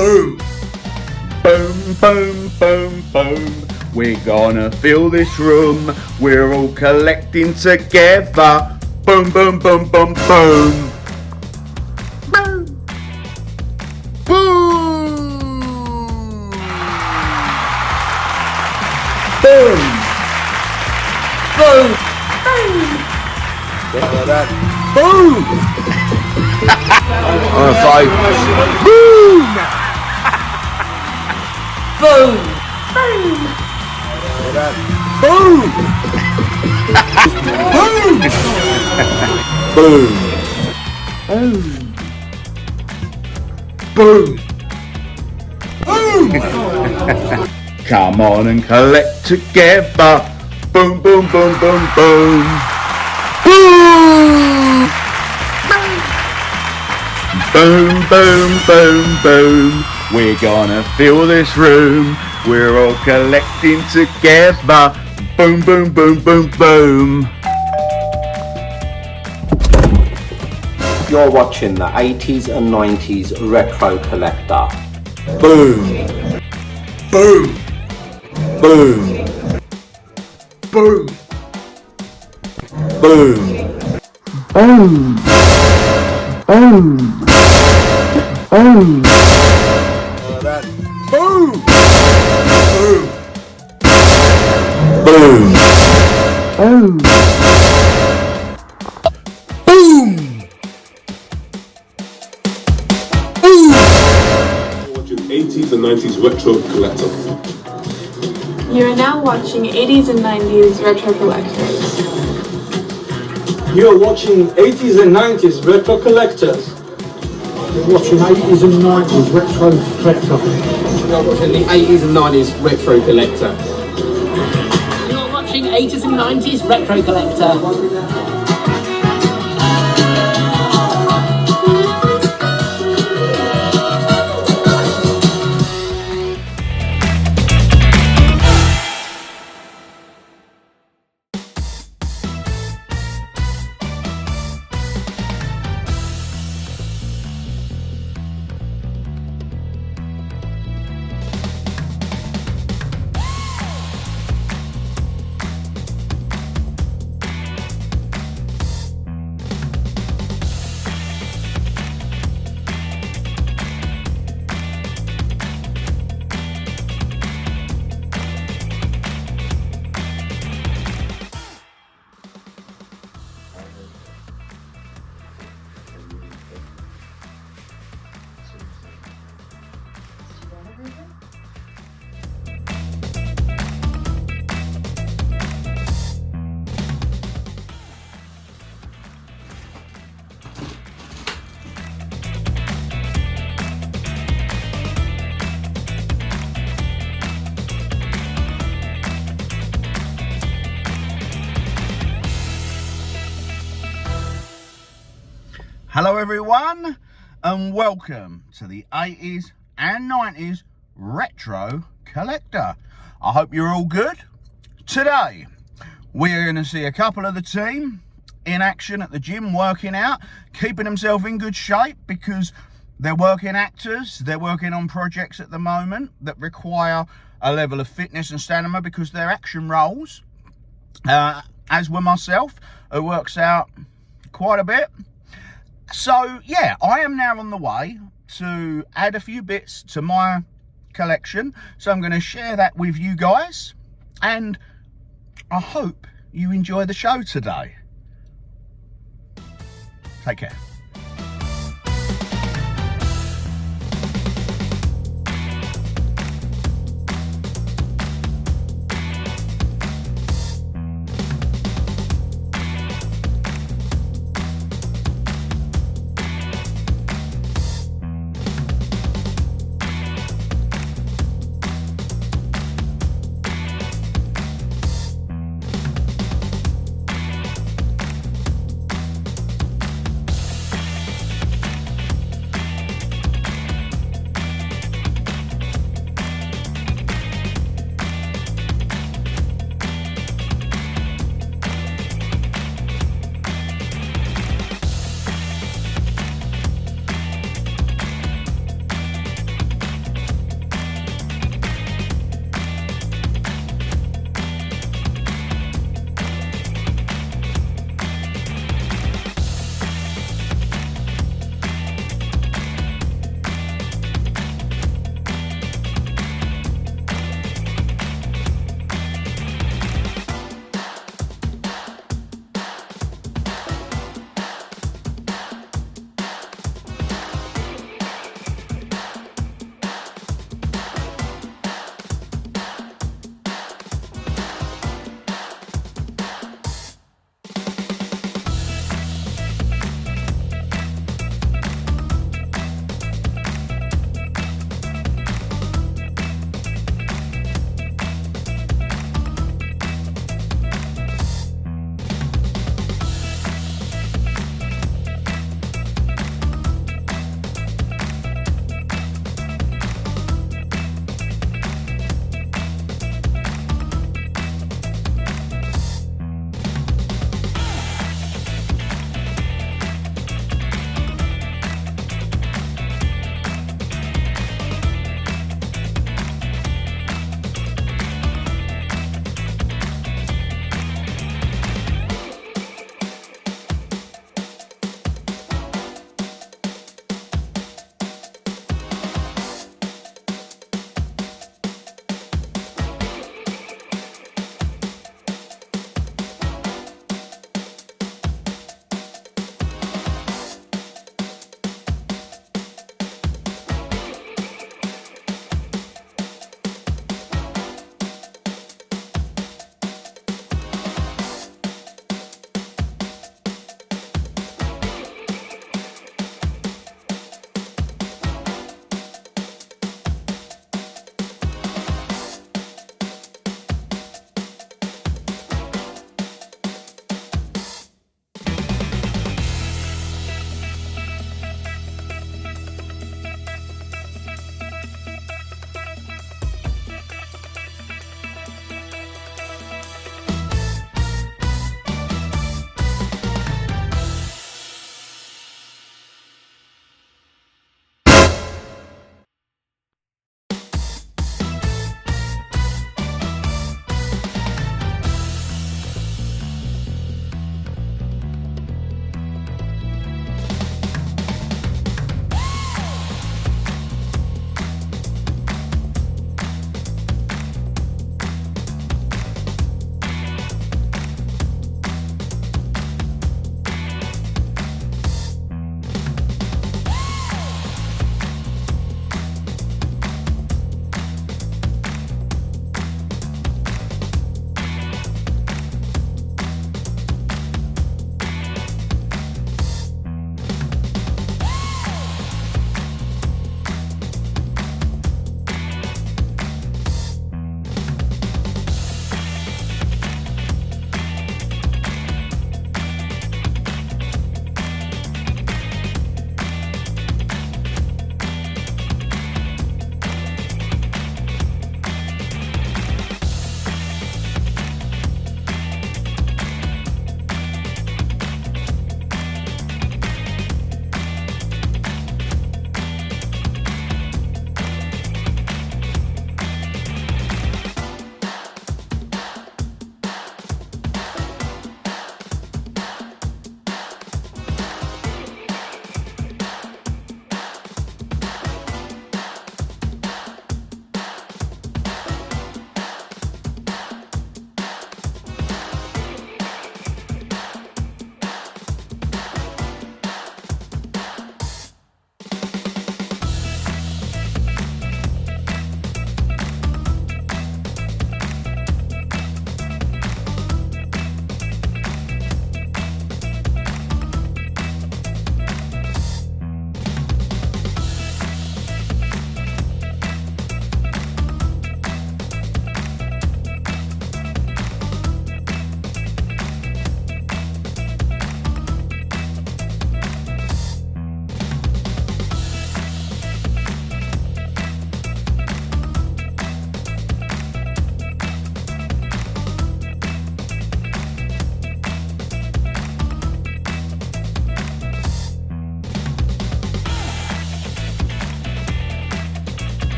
Boom! Boom, boom, boom, boom. We're gonna fill this room. We're all collecting together. Boom, boom, boom, boom, boom. Boom. Boom. Boom. Boom. Boom. That. Boom. I'm gonna fight. Boom. Boom. Boom. Boom. Boom. Boom. Boom. Come on and collect together. Boom, boom, boom, boom, boom. Boom. Boom, boom, boom, boom. We're gonna fill this room. We're all collecting together. Boom, boom, boom, boom, boom. You're watching the 80s and 90s retro collector. Boom. Boom. Boom. Boom. Boom. Boom. Boom. Boom. Boom. Boom. Boom. Boom. Boom. Boom. Watching 80s and 90s retro collector. You are now watching 80s and 90s retro collectors. You're watching 80s and 90s retro collectors. You're watching 80s and 90s retro collector. You're watching the 80s and 90s retro collector. You're watching 80s and 90s retro collector. Hello everyone and welcome to the 80s and 90s retro collector. I hope you're all good. Today we're going to see a couple of the team in action at the gym working out, keeping themselves in good shape because they're working actors, they're working on projects at the moment that require a level of fitness and stamina because they're action roles, as with myself, who works out quite a bit. So yeah, I am now on the way to add a few bits to my collection. So I'm going to share that with you guys. And I hope you enjoy the show today. Take care.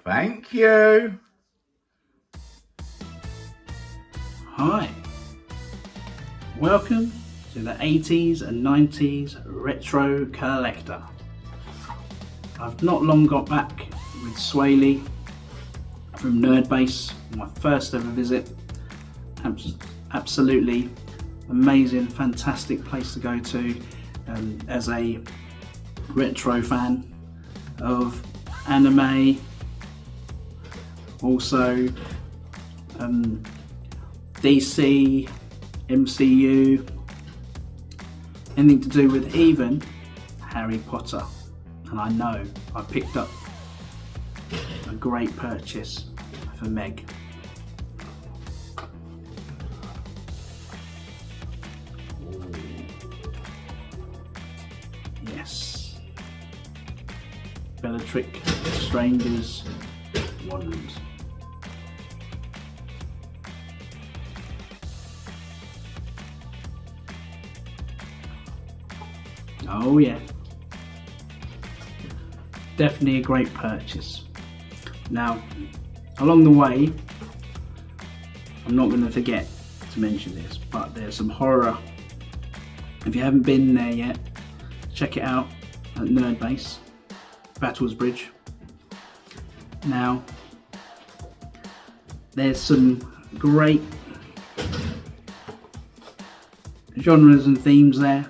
Thank you. Hi, welcome to the 80s and 90s Retro Collector. I've not long got back with Swaley from Nerdbase, my first ever visit. Absolutely amazing, fantastic place to go to as a retro fan of anime, also DC, MCU, anything to do with even Harry Potter. And I know I picked up a great purchase for Meg. Ooh. Yes, Bellatrix Stranger's Wand. Oh yeah, definitely a great purchase. Now, along the way, I'm not going to forget to mention this, but there's some horror. If you haven't been there yet, check it out at Nerdbase, Battlesbridge. Now, there's some great genres and themes there,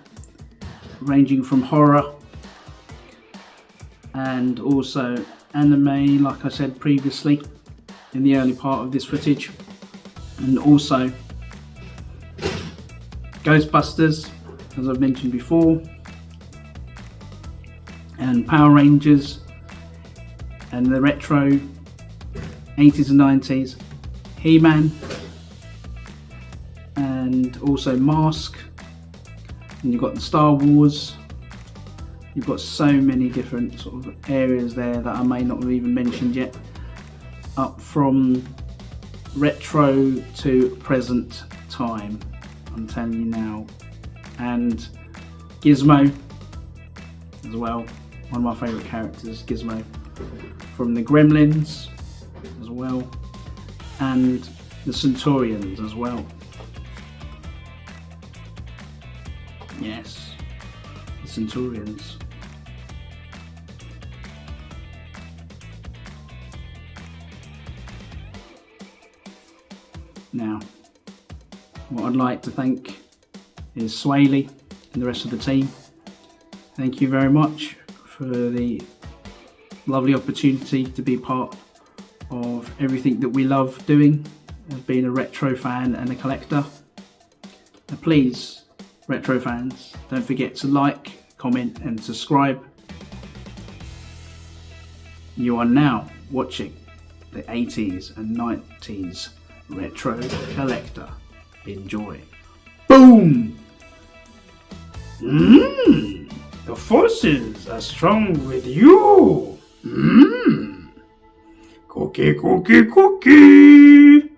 ranging from horror and also anime, like I said previously in the early part of this footage, and also Ghostbusters, as I've mentioned before, and Power Rangers, and the retro 80s and 90s He-Man, and also Mask. And you've got the Star Wars. You've got so many different sort of areas there that I may not have even mentioned yet, up from retro to present time, I'm telling you now. And Gizmo as well, one of my favourite characters, Gizmo from the Gremlins as well, and the Centurions as well. Yes, the Centurions. Now, what I'd like to thank is Swaley and the rest of the team. Thank you very much for the lovely opportunity to be part of everything that we love doing as being a retro fan and a collector. And please, retro fans, don't forget to like, comment and subscribe. You are now watching the 80s and 90s Retro Collector. Enjoy. Boom! The forces are strong with you. Cookie, cookie, cookie.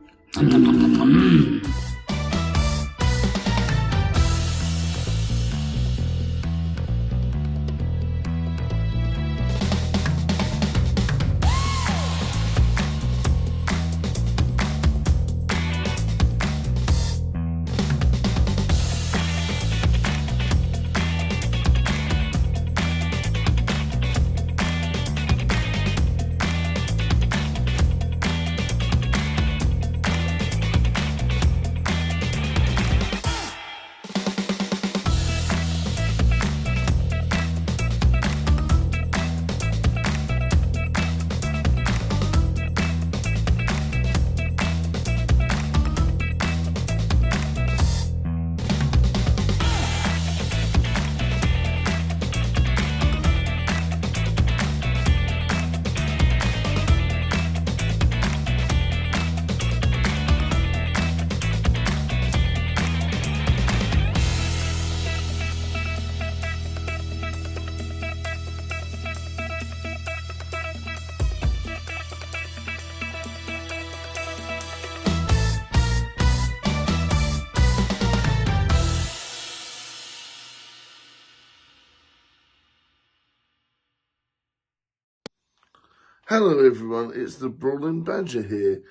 Hello everyone, it's the Brawling Badger here,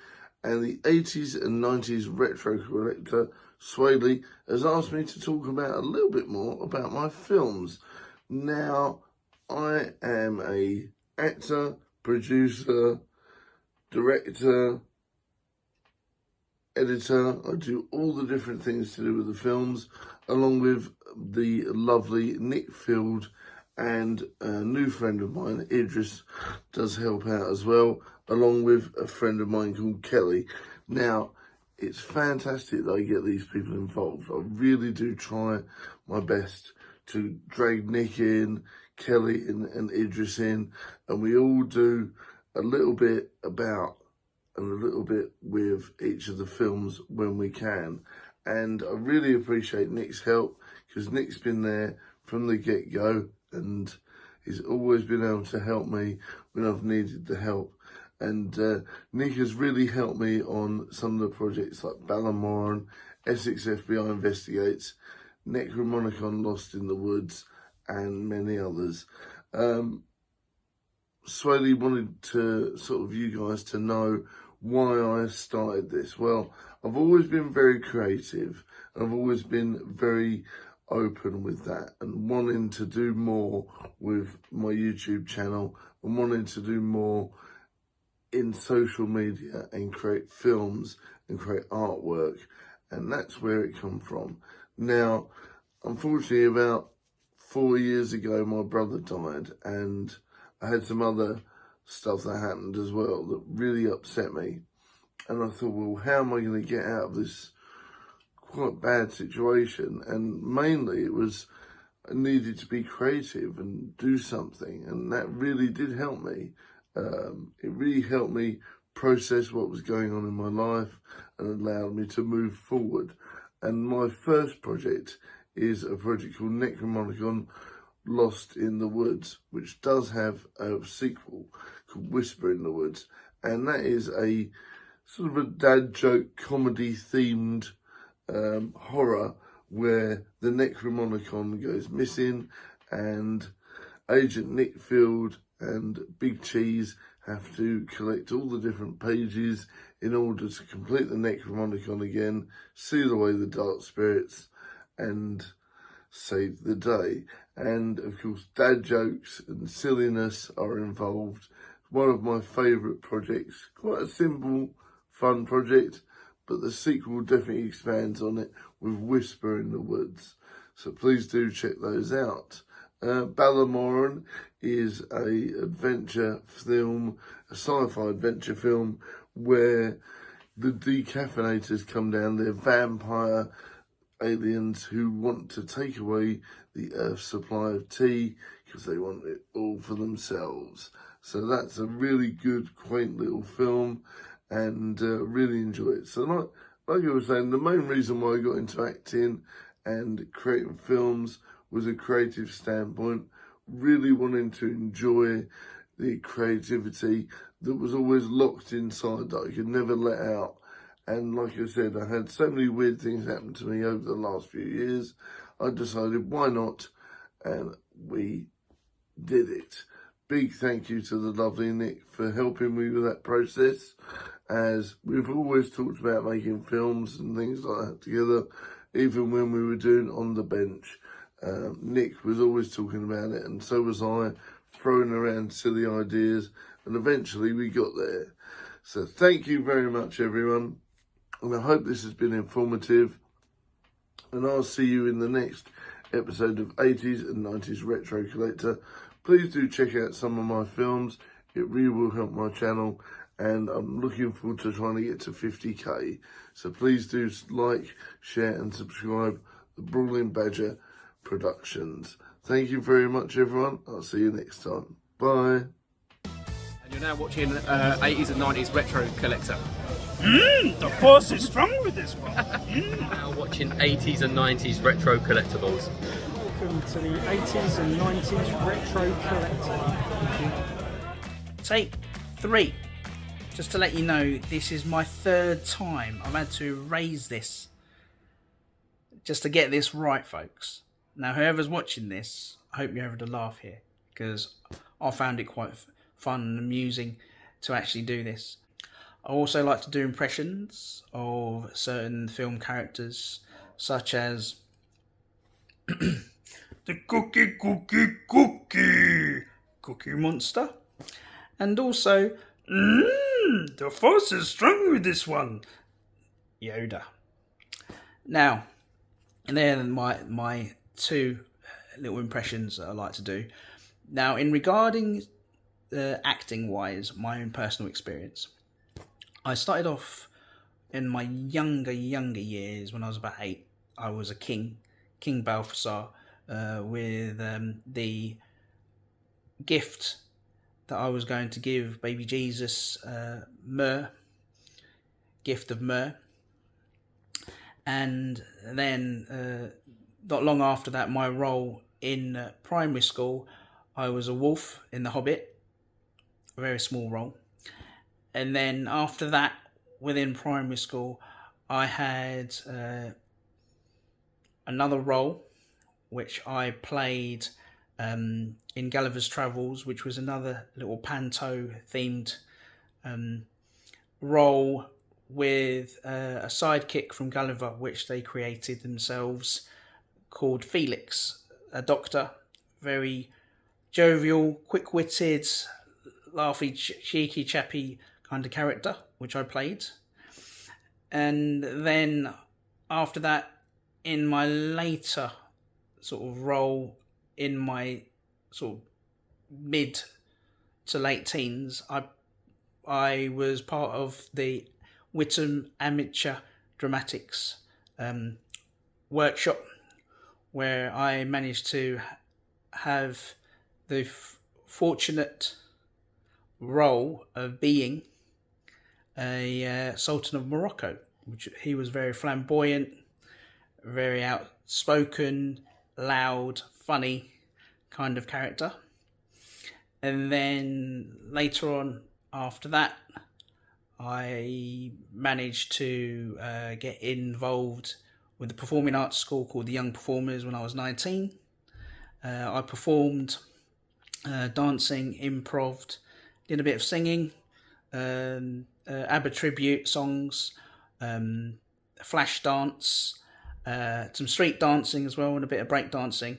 and the 80s and 90s retro collector Swaley has asked me to talk about a little bit more about my films. Now, I am a actor, producer, director, editor. I do all the different things to do with the films, along with the lovely Nick Field, and a new friend of mine, Idris, does help out as well, along with a friend of mine called Kelly. Now, it's fantastic that I get these people involved. I really do try my best to drag Nick in, Kelly and Idris in, and we all do a little bit about and a little bit with each of the films when we can. And I really appreciate Nick's help, because Nick's been there from the get-go, and he's always been able to help me when I've needed the help. And Nick has really helped me on some of the projects like BALAMORON, ESSEX FBI Investigates, Necromonicon Lost in the Woods, and many others. Swaley wanted to sort of you guys to know why I started this. Well, I've always been very creative. I've always been very open with that, and wanting to do more with my YouTube channel, and wanting to do more in social media and create films and create artwork, and that's where it come from. Now, unfortunately, about 4 years ago, my brother died, and I had some other stuff that happened as well that really upset me. And I thought, well, how am I going to get out of this quite bad situation? And mainly it was I needed to be creative and do something, and that really did help me. It really helped me process what was going on in my life and allowed me to move forward. And my first project is a project called Necromonicon Lost in the Woods, which does have a sequel called Whisper in the Woods, and that is a sort of a dad joke comedy themed horror where the Necromonicon goes missing, and Agent Nick Field and Big Cheese have to collect all the different pages in order to complete the Necromonicon again, seal away the dark spirits, and save the day. And of course, dad jokes and silliness are involved. One of my favourite projects, quite a simple, fun project, but the sequel definitely expands on it with Whisper in the Woods. So please do check those out. BALAMORON is a adventure film, a sci-fi adventure film, where the decaffeinators come down. They're vampire aliens who want to take away the Earth's supply of tea because they want it all for themselves. So that's a really good, quaint little film, and really enjoy it. So like I was saying, the main reason why I got into acting and creating films was a creative standpoint, really wanting to enjoy the creativity that was always locked inside that I could never let out. And like I said, I had so many weird things happen to me over the last few years. I decided, why not? And we did it. Big thank you to the lovely Nick for helping me with that process, as we've always talked about making films and things like that together, even when we were doing On the Bench. Nick was always talking about it, and so was I, throwing around silly ideas, and eventually we got there. So thank you very much, everyone, and I hope this has been informative, and I'll see you in the next episode of 80s and 90s Retro Collector. Please do check out some of my films. It really will help my channel, and I'm looking forward to trying to get to 50k. So please do like, share and subscribe. The Brawling Badger Productions. Thank you very much, everyone. I'll see you next time. Bye. And you're now watching 80s and 90s Retro Collector. The force is strong with this one. Now watching 80s and 90s Retro Collectibles. Welcome to the 80s and 90s Retro Collector. Take 3. Just to let you know, this is my 3rd time I've had to raise this just to get this right, folks. Now, whoever's watching this, I hope you're having a laugh here, because I found it quite fun and amusing to actually do this. I also like to do impressions of certain film characters, such as the Cookie Monster, and also the force is strong with this one, Yoda. Now, and then my two little impressions that I like to do. Now, in regarding acting wise, my own personal experience, I started off in my younger years when I was about 8. I was a King Balthasar, with the gift that I was going to give baby Jesus, gift of myrrh. And then not long after that, my role in primary school, I was a wolf in The Hobbit, a very small role. And then after that, within primary school, I had another role, which I played in Gulliver's Travels, which was another little panto-themed role with a sidekick from Gulliver, which they created themselves, called Felix, a doctor, very jovial, quick-witted, laughy, cheeky, chappy kind of character, which I played. And then after that, in my later sort of role, in my sort of mid to late teens, I was part of the Whittam Amateur Dramatics workshop, where I managed to have the fortunate role of being a Sultan of Morocco, which he was very flamboyant, very outspoken, loud, funny kind of character. And then later on, after that, I managed to get involved with the performing arts school called the Young Performers when I was 19. I performed dancing, improv, did a bit of singing, ABBA tribute songs, flash dance, some street dancing as well, and a bit of break dancing.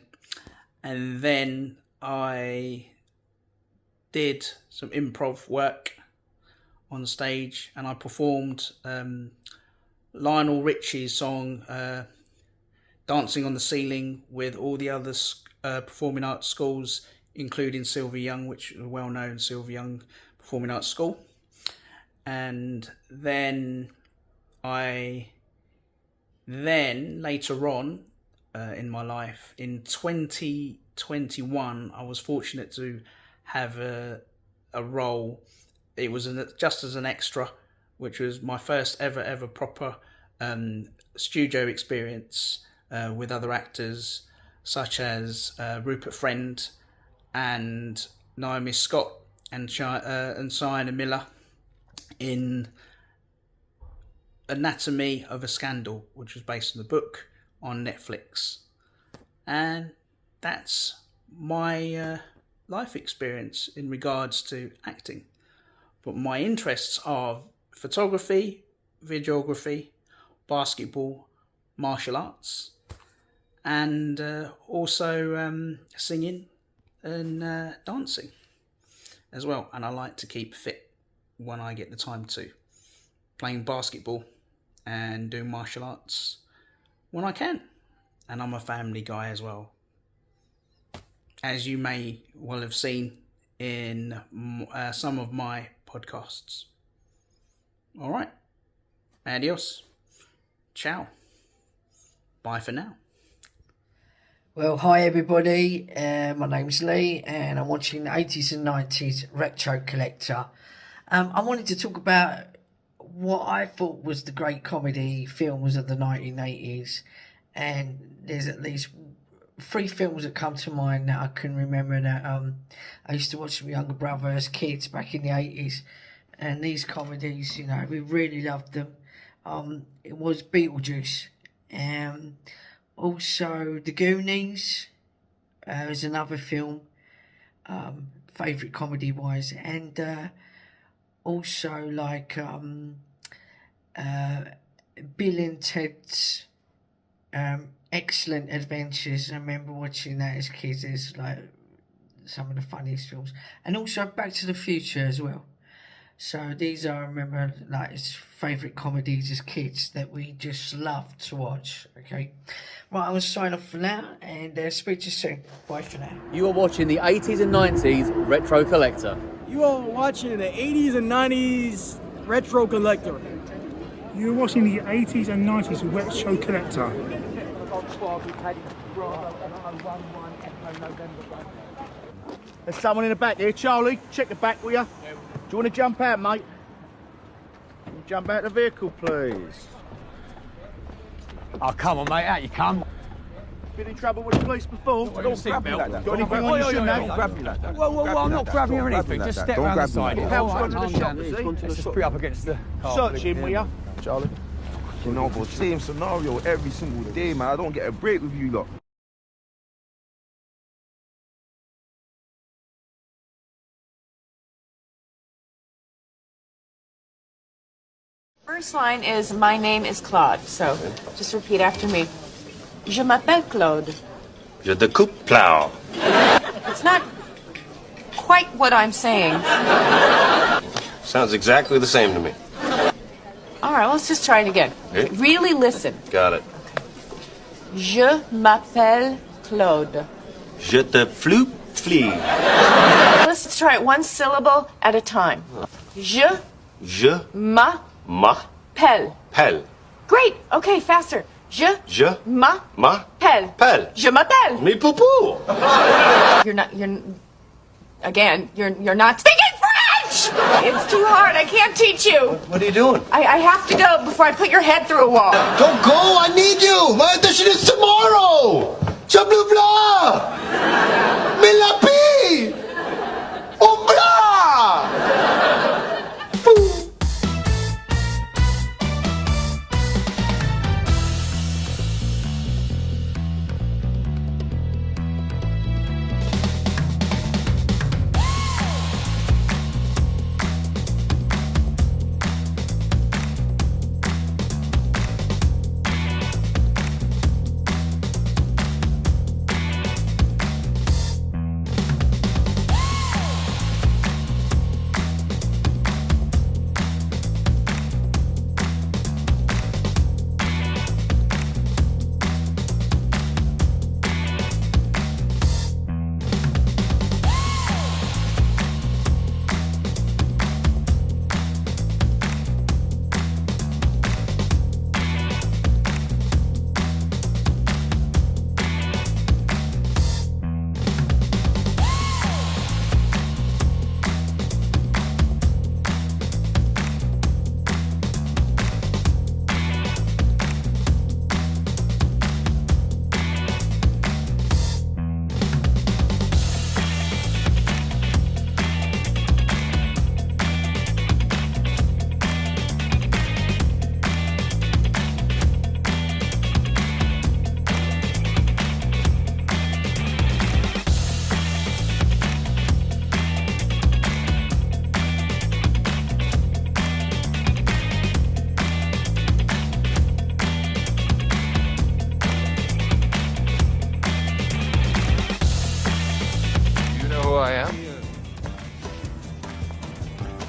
And then I did some improv work on stage, and I performed Lionel Richie's song Dancing on the Ceiling with all the other performing arts schools, including Sylvia Young, which is a well-known Sylvia Young performing arts school. And then later on in my life, in 2021, I was fortunate to have a role. It was just as an extra, which was my first ever proper studio experience with other actors, such as Rupert Friend and Naomi Scott and Sienna Miller, in Anatomy of a Scandal, which was based on the book, on Netflix. And that's my life experience in regards to acting. But my interests are photography, videography, basketball, martial arts, and also singing and dancing as well. And I like to keep fit when I get the time to, playing basketball and doing martial arts when I can. And I'm a family guy as well, as you may well have seen in some of my podcasts. All right. Adios. Ciao. Bye for now. Well, hi everybody. My name's Lee, and I'm watching the 80s and 90s Retro Collector. I wanted to talk about what I thought was the great comedy films of the 1980s, and there's at least 3 films that come to mind that I can remember that I used to watch with my younger brother as kids back in the 80s, and these comedies, you know, we really loved them. It was Beetlejuice, also The Goonies is another film, favourite comedy-wise, and also like Bill and Ted's Excellent Adventures. I remember watching that as kids. It's like some of the funniest films, and also Back to the Future as well. So these are, I remember, like his favourite comedies as kids that we just loved to watch. Okay, right, I'm going to sign off for now, and speak to you soon. Bye for now. You are watching the 80s and 90s Retro Collector. You are watching the 80s and 90s Retro Collector. You're watching the 80s and 90s Retro Collector. There's someone in the back here. Charlie, check the back, will you? Do you want to jump out, mate? Jump out the vehicle, please. Oh, come on, mate, out you come. Been in trouble with the police before? Don't grab me like that. Got anything on you shouldn't have? Don't grab me like that. Whoa, I'm not grabbing or anything. Just step round the side. Help's gone to the shop, has he? Let's just put up against the car. Search him, will you? Charlie. You know, but same scenario every single day, man. I don't get a break with you lot. First line is, my name is Claude, so just repeat after me. Je m'appelle Claude. Je découpe plow. It's not quite what I'm saying. Sounds exactly the same to me. All right, let's just try it again. Okay. Really listen. Got it. Je m'appelle Claude. Je te floop flee. Let's try it one syllable at a time. Je m'appelle. Pelle. Great. Okay, faster. Je m'appelle. Pelle. Je m'appelle. Me poupou. You're not speaking French! It's too hard. I can't teach you. What are you doing? I have to go before I put your head through a wall. Don't go. I need you. My audition is tomorrow. Cha blah blah. Me la pi. Ombra.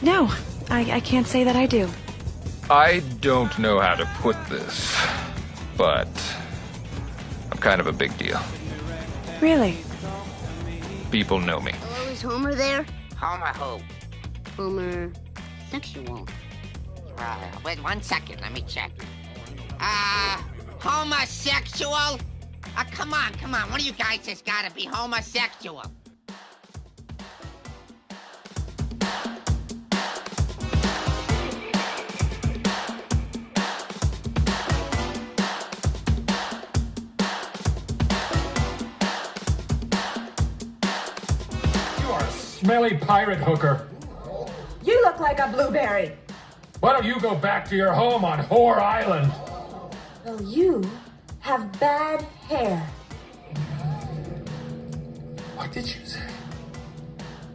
No, I can't say that I do. I don't know how to put this, but I'm kind of a big deal. Really? People know me. Hello, is Homer there? Homer who? Homer sexual. Wait 1 second, let me check. Homosexual? Come on, one of you guys has gotta be homosexual. Smelly pirate hooker. You look like a blueberry. Why don't you go back to your home on Whore Island? Well, you have bad hair. What did you say?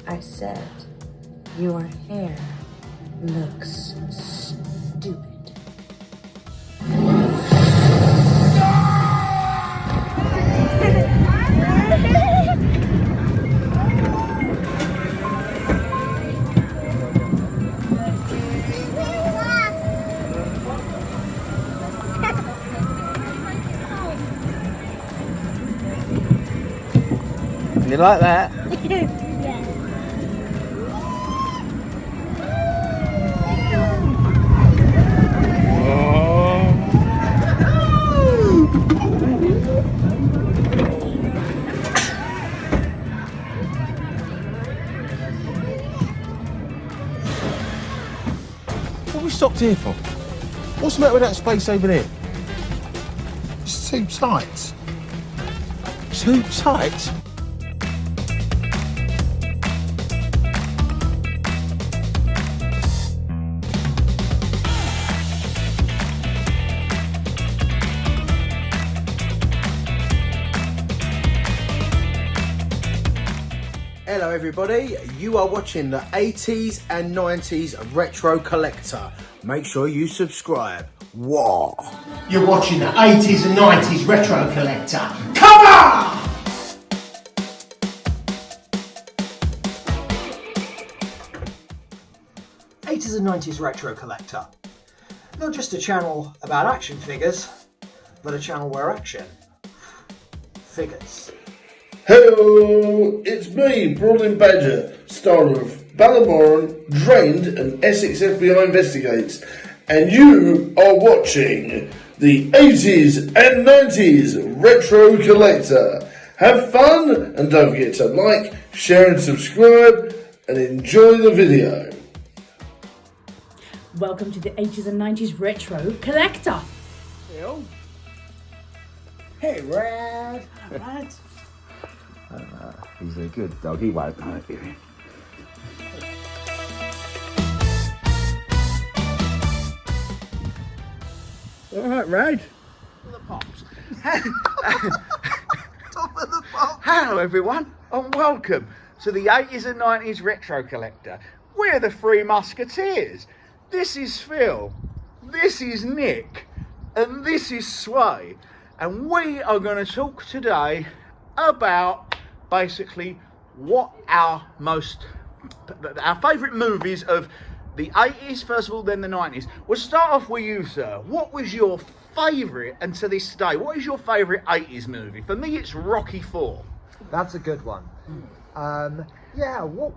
I said, your hair looks stupid. You like that? What we stopped here for? What's the matter with that space over there? It's too tight. Too tight? Hello everybody, you are watching the 80s and 90s Retro Collector. Make sure you subscribe. Whoa! You're watching the 80s and 90s Retro Collector. Come on! '80s and '90s Retro Collector. Not just a channel about action figures, but a channel where action figures. Hello, it's me, Brawling Badger, star of Balamoron, Drained and ESSEX FBI Investigates, and you are watching the 80s and 90s Retro Collector. Have fun and don't forget to like, share and subscribe and enjoy the video. Welcome to the 80s and 90s Retro Collector. Phil. Hey, Rad. Rad. He's a good dog, he won't. Alright, Rad. The pops. Top of the pops. Hello everyone and welcome to the 80s and 90s Retro Collector. We're the Three Musketeers. This is Phil, this is Nick, and this is Sway. And we are going to talk today about basically what our favourite movies of the 80s, first of all, then the 90s. We'll start off with you, sir. What was your favourite, and to this day, what is your favourite 80s movie? For me, it's Rocky IV. That's a good one. Yeah, what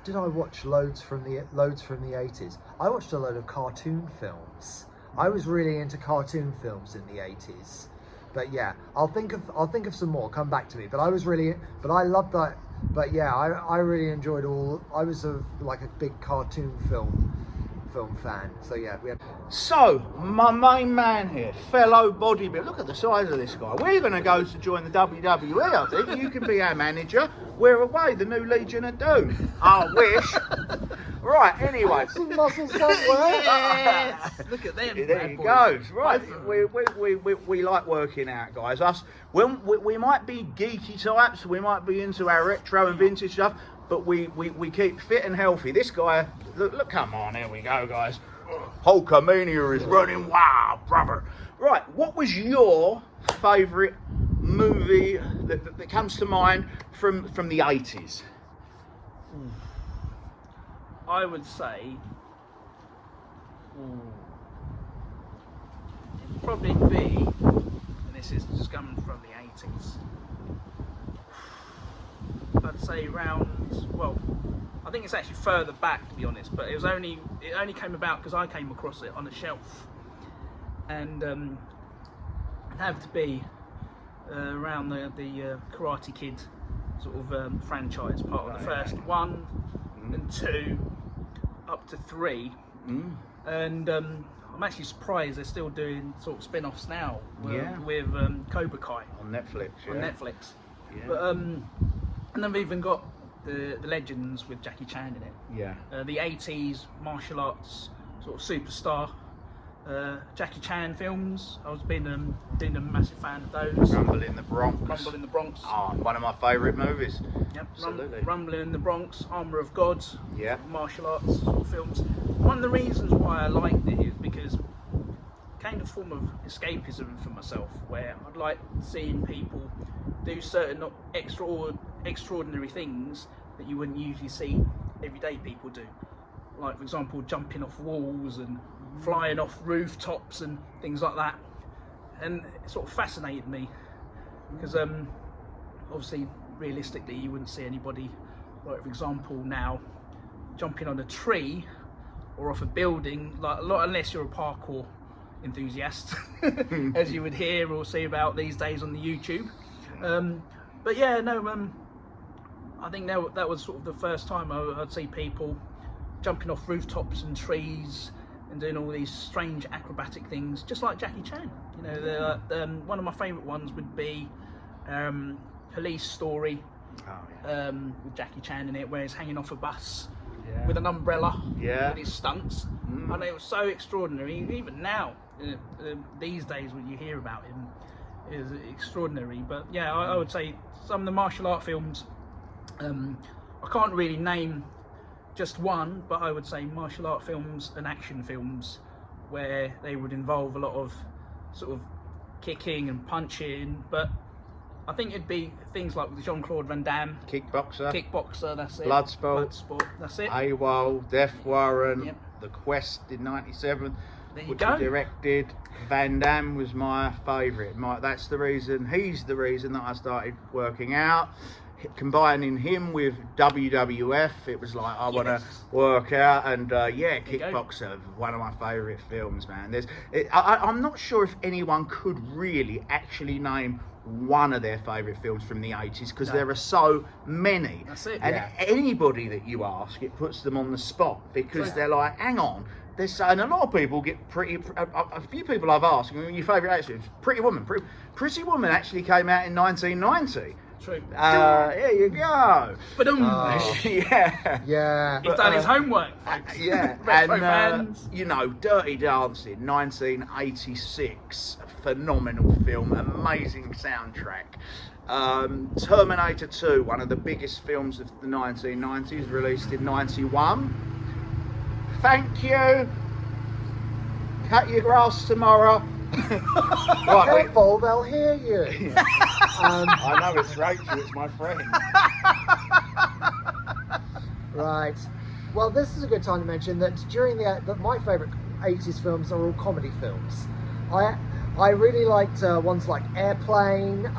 did I watch loads from the 80s? I watched a load of cartoon films. I was really into cartoon films in the 80s. But yeah, I'll think of some more. Come back to me. But I loved that. But yeah, I really enjoyed all. I was like a big cartoon film fan. So yeah, we had. So my main man here, fellow bodybuilder. Look at the size of this guy. We're going to go to join the WWE. I think you can be our manager. We're away, the new Legion of Doom. I wish. Right, anyway. Some muscles somewhere. Yes. Look at them. There you go. Right, we like working out, guys. Us, when we might be geeky types, we might be into our retro and vintage stuff, but we keep fit and healthy. This guy, look, come on, here we go, guys. Hulkamania is running wild, brother. Right, what was your favourite movie that comes to mind from the 80s? I would say it'd probably be, and this is just coming from the 80s, I'd say around, well, I think it's actually further back to be honest, but it only came about because I came across it on a shelf, and it had to be around the Karate Kid sort of franchise, part of the first 1 and 2 up to 3, and I'm actually surprised they're still doing sort of spin-offs now with Cobra Kai on Netflix. Yeah. But and they've even got the Legends with Jackie Chan in it. Yeah. The 80s martial arts sort of superstar. Jackie Chan films. I was being a massive fan of those. Rumble in the Bronx. Rumble in the Bronx. Oh, one of my favourite movies. Yep. Absolutely. Rumble in the Bronx, Armour of God. Yeah. Martial arts sort of films. One of the reasons why I liked it is because it kind of form of escapism for myself, where I'd like seeing people do certain extraordinary things that you wouldn't usually see everyday people do. Like, for example, jumping off walls and flying off rooftops and things like that. And it sort of fascinated me because obviously realistically you wouldn't see anybody, like for example now, jumping on a tree or off a building, like unless you're a parkour enthusiast as you would hear or see about these days on the YouTube. But yeah, no, I think that was sort of the first time I'd see people jumping off rooftops and trees and doing all these strange acrobatic things, just like Jackie Chan. You know, one of my favourite ones would be Police Story, with Jackie Chan in it, where he's hanging off a bus with an umbrella with his stunts. And it was so extraordinary. Even now, these days, when you hear about him, is extraordinary. But yeah, I would say some of the martial art films, I can't really name just one, but I would say martial art films and action films where they would involve a lot of sort of kicking and punching, but I think it'd be things like with Jean-Claude Van Damme. Kickboxer, that's it. Bloodsport, that's it. AWOL, Death Warrant, The Quest in '97, which he directed. Van Damme was my favourite. That's the reason, he's the reason that I started working out. Combining him with WWF, it was like I want to work out, and Kickboxer, one of my favourite films, man. I'm not sure if anyone could really actually name one of their favourite films from the 80s because there are so many. That's it. And anybody that you ask, it puts them on the spot because they're like, hang on. And a lot of people get a few people I've asked, your favourite action, Pretty Woman. Pretty Woman actually came out in 1990. True. There you go. But yeah. He's done his homework. And you know, Dirty Dancing, 1986, phenomenal film, amazing soundtrack. Terminator 2, one of the biggest films of the 1990s, released in '91. Thank you. Cut your grass tomorrow. Right, careful, they'll hear you. I know, it's Rachel, it's my friend. Right. Well, this is a good time to mention that during that my favourite 80s films are all comedy films. I really liked ones like Airplane,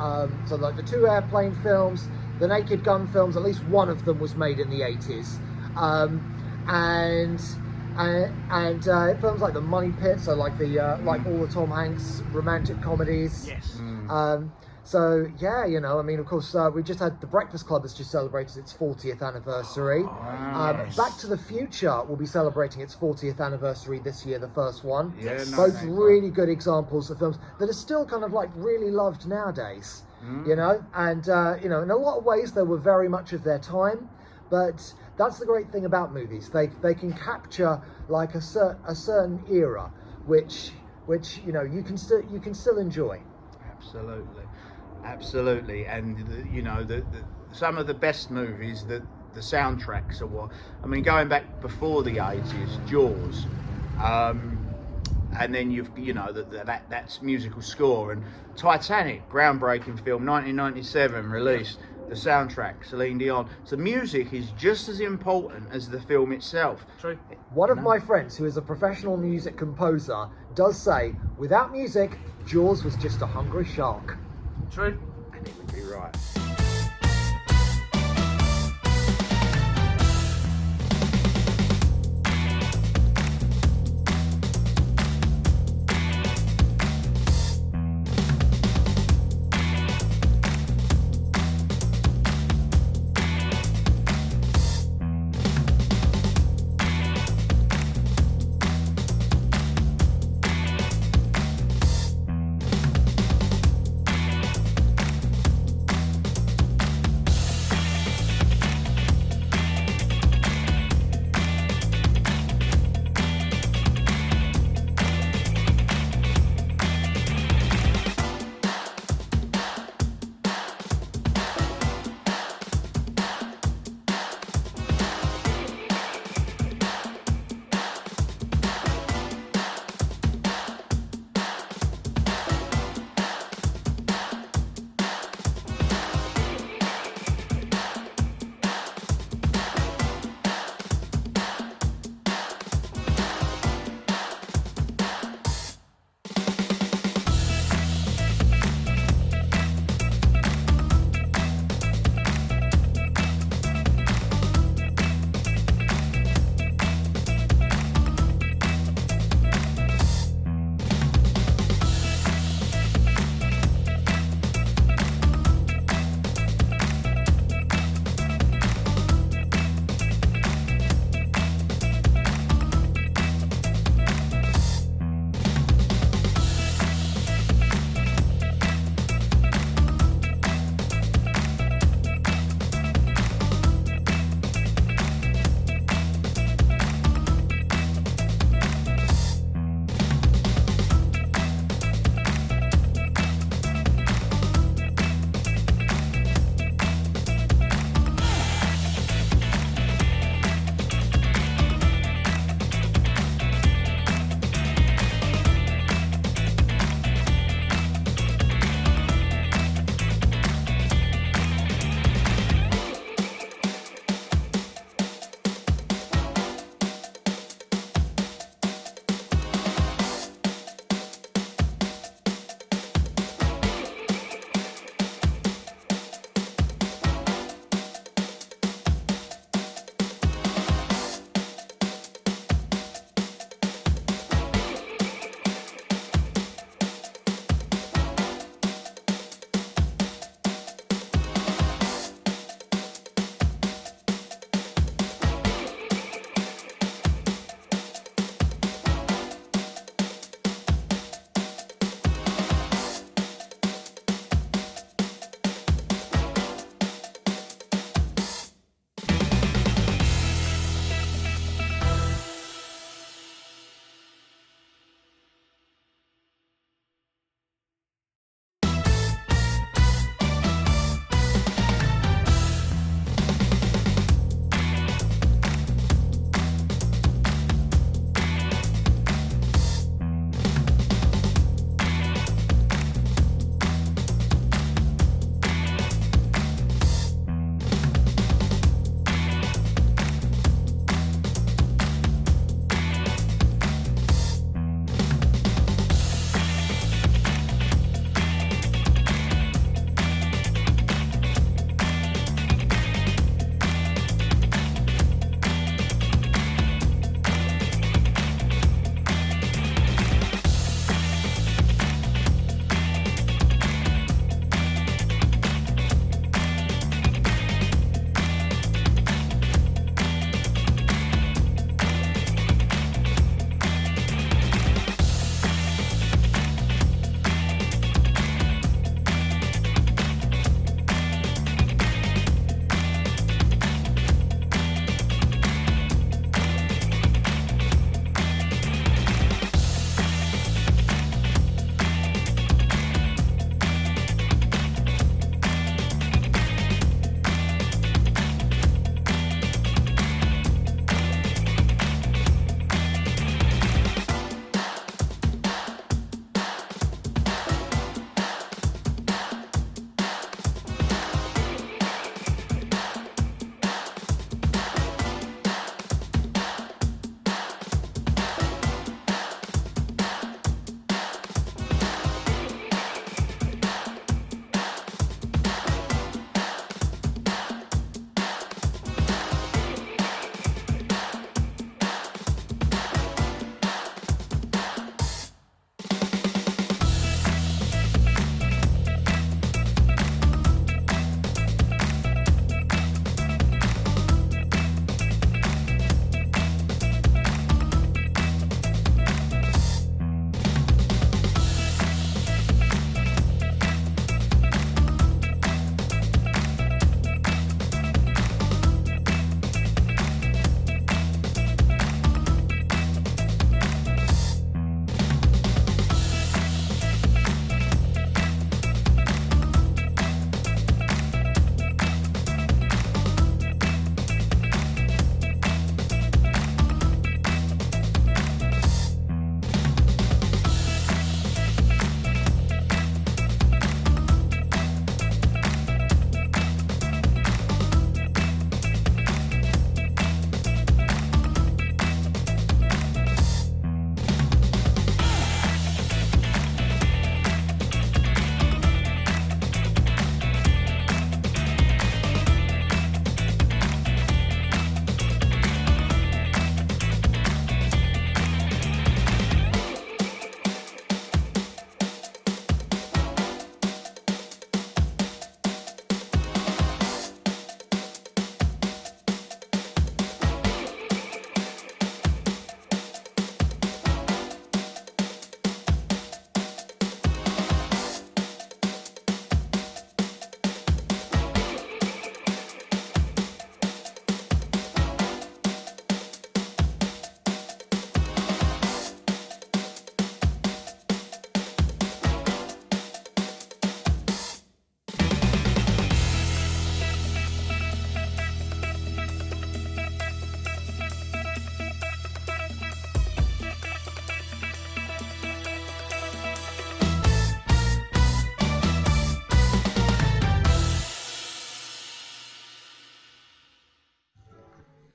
so like the two Airplane films, the Naked Gun films, at least one of them was made in the 80s. And films like The Money Pit, so like like all the Tom Hanks romantic comedies. Yes. So yeah, you know, I mean, of course, we just had The Breakfast Club has just celebrated its 40th anniversary. Yes. Back to the Future will be celebrating its 40th anniversary this year, the first one. Yeah, both really good examples of films that are still kind of like really loved nowadays. You know, and you know, in a lot of ways they were very much of their time, but that's the great thing about movies. They can capture like a certain era, which you know you can still enjoy. Absolutely, and you know some of the best movies, the soundtracks are what I mean. Going back before the 80s, Jaws, and then you know that's musical score, and Titanic, groundbreaking film, 1997 released. The soundtrack, Celine Dion. So music is just as important as the film itself. True. One of my friends, who is a professional music composer, does say, without music, Jaws was just a hungry shark. True. And it would be right.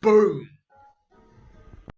Boom!